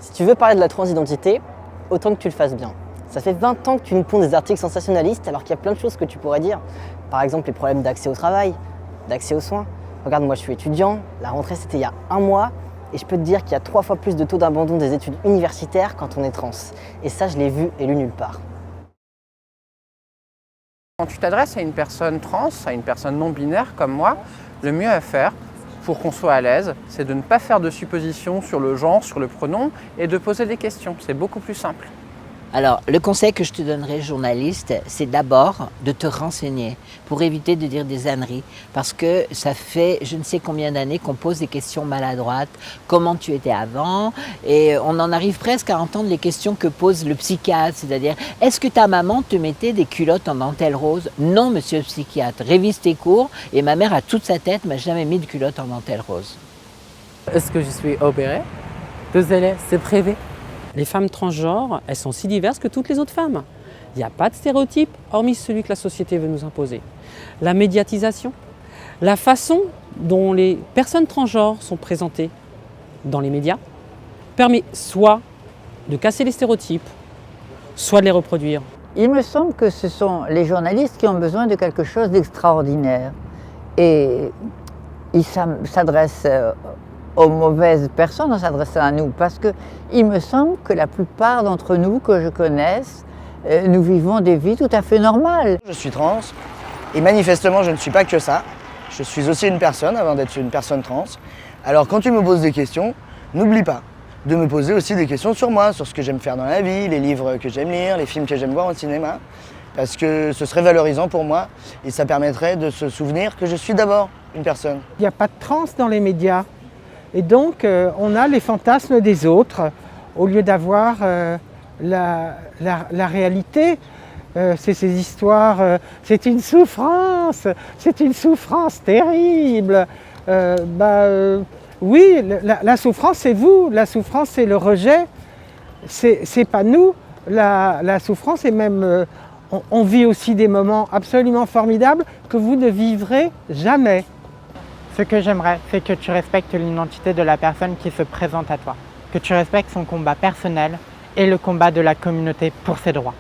Si tu veux parler de la transidentité, autant que tu le fasses bien. Ça fait 20 ans que tu nous ponds des articles sensationnalistes alors qu'il y a plein de choses que tu pourrais dire. Par exemple, les problèmes d'accès au travail, d'accès aux soins. Regarde, moi je suis étudiant, la rentrée c'était il y a 1 mois et je peux te dire qu'il y a 3 fois plus de taux d'abandon des études universitaires quand on est trans. Et ça, je l'ai vu et lu nulle part. Quand tu t'adresses à une personne trans, à une personne non binaire comme moi, le mieux à faire pour qu'on soit à l'aise, c'est de ne pas faire de suppositions sur le genre, sur le pronom et de poser des questions. C'est beaucoup plus simple. Alors, le conseil que je te donnerais, journaliste, c'est d'abord de te renseigner pour éviter de dire des âneries. Parce que ça fait je ne sais combien d'années qu'on pose des questions maladroites. Comment tu étais avant? Et on en arrive presque à entendre les questions que pose le psychiatre. C'est-à-dire, est-ce que ta maman te mettait des culottes en dentelle rose? Non, monsieur le psychiatre. Révise tes cours. Et ma mère, à toute sa tête, m'a jamais mis de culotte en dentelle rose. Est-ce que je suis opérée? Désolée, c'est privé. Les femmes transgenres, elles sont si diverses que toutes les autres femmes. Il n'y a pas de stéréotype, hormis celui que la société veut nous imposer. La médiatisation, la façon dont les personnes transgenres sont présentées dans les médias, permet soit de casser les stéréotypes, soit de les reproduire. Il me semble que ce sont les journalistes qui ont besoin de quelque chose d'extraordinaire. Et ils s'adressent aux mauvaises personnes en s'adressant à nous, parce qu'il me semble que la plupart d'entre nous que je connaisse, nous vivons des vies tout à fait normales. Je suis trans et manifestement je ne suis pas que ça. Je suis aussi une personne avant d'être une personne trans. Alors quand tu me poses des questions, n'oublie pas de me poser aussi des questions sur moi, sur ce que j'aime faire dans la vie, les livres que j'aime lire, les films que j'aime voir au cinéma, parce que ce serait valorisant pour moi et ça permettrait de se souvenir que je suis d'abord une personne. Il n'y a pas de trans dans les médias. Et donc, on a les fantasmes des autres, au lieu d'avoir la réalité. C'est ces histoires, c'est une souffrance terrible. Oui, la souffrance, c'est vous, la souffrance, c'est le rejet, c'est pas nous. La souffrance, et même, on vit aussi des moments absolument formidables que vous ne vivrez jamais. Ce que j'aimerais, c'est que tu respectes l'identité de la personne qui se présente à toi, que tu respectes son combat personnel et le combat de la communauté pour ses droits.